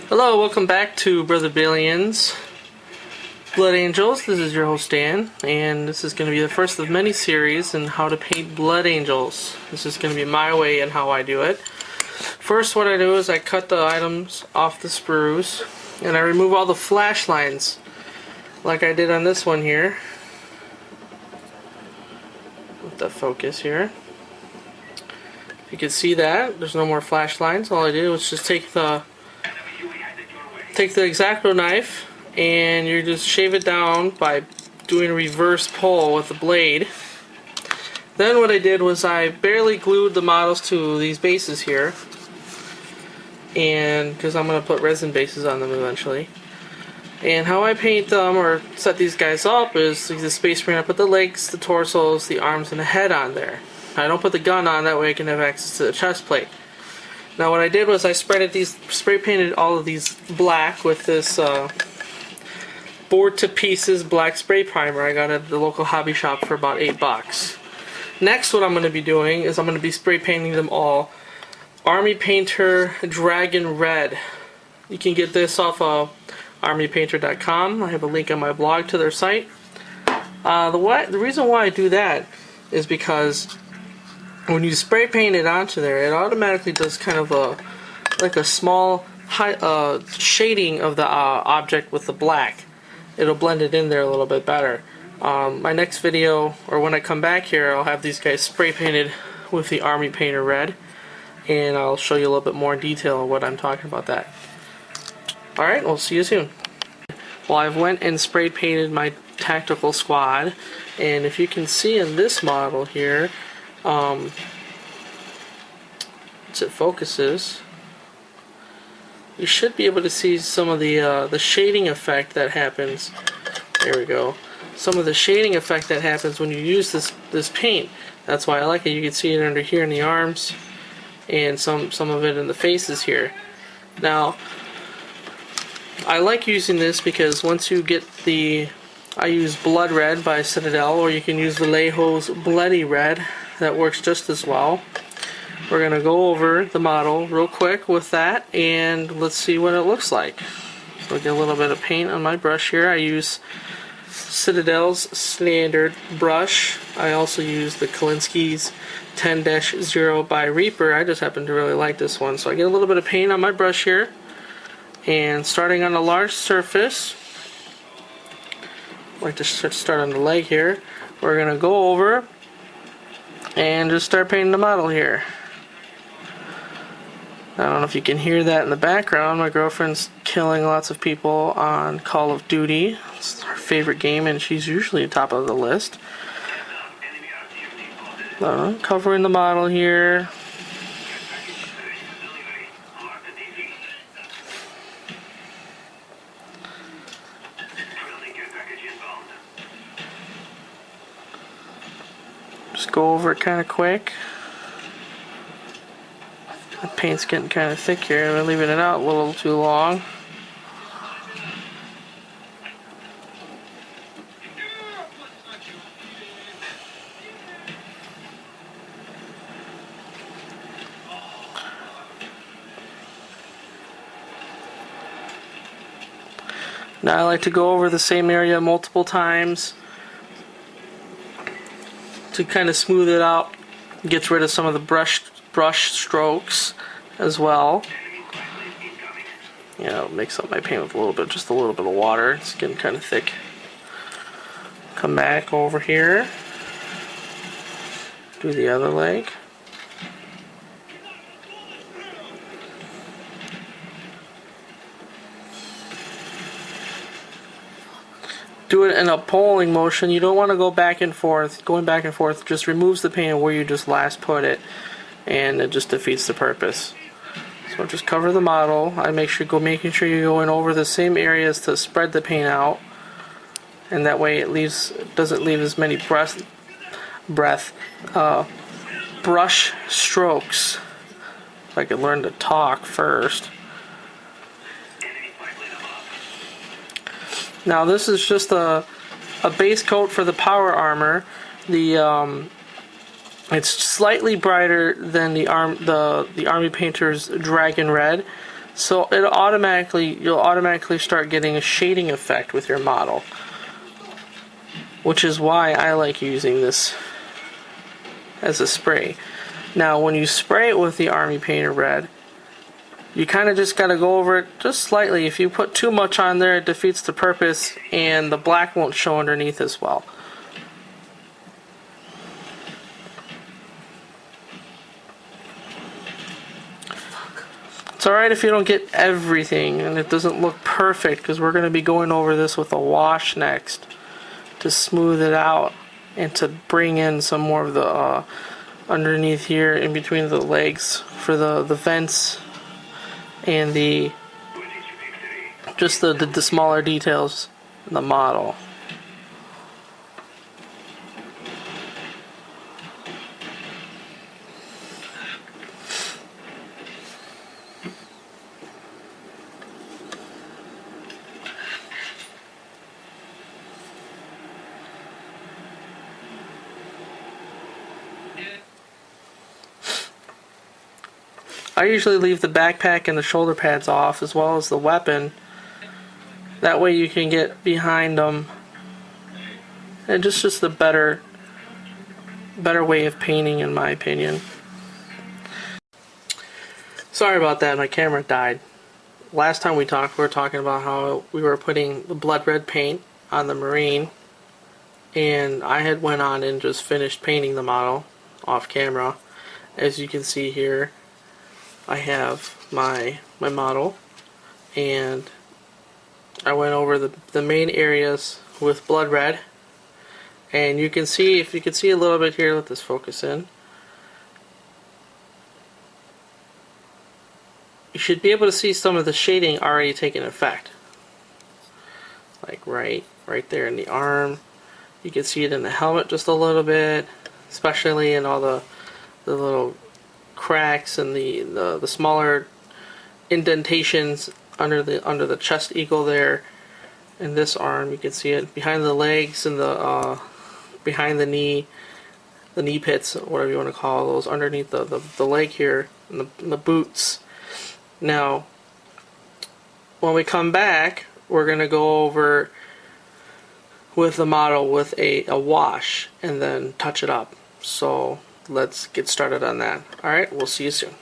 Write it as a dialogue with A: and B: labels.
A: Hello, welcome back to BrotherBalian's Blood Angels. This is your host Dan, and this is going to be the first of many series on how to paint blood angels. This is going to be my way and how I do it. First, what I do is I cut the items off the sprues, and I remove all the flash lines, like I did on this one here. Let that focus here. You can see that there's no more flash lines. All I did was just take the X-Acto knife and you just shave it down by doing a reverse pull with the blade. Then what I did was I barely glued the models to these bases here, and because I'm going to put resin bases on them eventually. And how I paint them or set these guys up is the space paint. I put the legs, the torsos, the arms, and the head on there. I don't put the gun on, that way I can have access to the chest plate. Now what I did was I spray painted all of these black with this board to pieces black spray primer I got at the local hobby shop for about $8. Next, what I'm going to be doing is I'm going to be spray painting them all Army Painter Dragon Red. You can get this off of armypainter.com. I have a link on my blog to their site. The reason why I do that is because when you spray paint it onto there, it automatically does kind of like a small shading of the object with the black. It'll blend it in there a little bit better. My next video, or when I come back here, I'll have these guys spray painted with the Army Painter Red, and I'll show you a little bit more detail of what I'm talking about that. Alright, we'll see you soon. Well, I've went and spray painted my tactical squad, and if you can see in this model here, as it focuses, you should be able to see some of the shading effect that happens. There we go. Some of the shading effect that happens when you use this paint. That's why I like it. You can see it under here in the arms, and some of it in the faces here. Now, I like using this because once you get I use Blood Red by Citadel, or you can use Vallejo's Bloody Red. That works just as well. We're going to go over the model real quick with that, and let's see what it looks like. So I'll get a little bit of paint on my brush here. I use Citadel's standard brush. I also use the Kolinsky's 10-0 by Reaper. I just happen to really like this one. So I get a little bit of paint on my brush here, and starting on a large surface, I like to start on the leg here. We're going to go over and just start painting the model here. I don't know if you can hear that in the background. My girlfriend's killing lots of people on Call of Duty. It's her favorite game, and she's usually top of the list. Covering the model here. Just go over it kind of quick. The paint's getting kind of thick here. I'm leaving it out a little too long. Now I like to go over the same area multiple times to kind of smooth it out, gets rid of some of the brush strokes as well. Yeah, I'll mix up my paint with just a little bit of water. It's getting kind of thick. Come back over here, do the other leg. Do it in a pulling motion. You don't want to go back and forth. Going back and forth just removes the paint where you just last put it, and it just defeats the purpose. So just cover the model. I making sure you're going over the same areas to spread the paint out, and that way it doesn't leave as many brush strokes. If I could learn to talk first. Now this is just a base coat for the power armor. It's slightly brighter than the Army Painter's Dragon Red, So you'll automatically start getting a shading effect with your model, which is why I like using this as a spray. Now when you spray it with the Army Painter Red, you kind of just got to go over it just slightly. If you put too much on there, it defeats the purpose, and the black won't show underneath as well. It's alright if you don't get everything and it doesn't look perfect, because we're going to be going over this with a wash next to smooth it out and to bring in some more of the underneath here in between the legs for the vents and just the smaller details in the model. I usually leave the backpack and the shoulder pads off, as well as the weapon. That way you can get behind them. And just a better way of painting, in my opinion. Sorry about that, my camera died. Last time we talked, we were talking about how we were putting the blood red paint on the Marine. And I had went on and just finished painting the model off camera. As you can see here, I have my model, and I went over the main areas with blood red, and you can see, if you can see a little bit here, let this focus in, you should be able to see some of the shading already taking effect, like right there in the arm. You can see it in the helmet just a little bit, especially in all the little cracks and the smaller indentations under the chest eagle there. In this arm, you can see it behind the legs and the behind the knee pits, whatever you want to call those, underneath the leg here, and the boots. Now, when we come back, we're gonna go over with the model with a wash and then touch it up. So let's get started on that. Alright, we'll see you soon.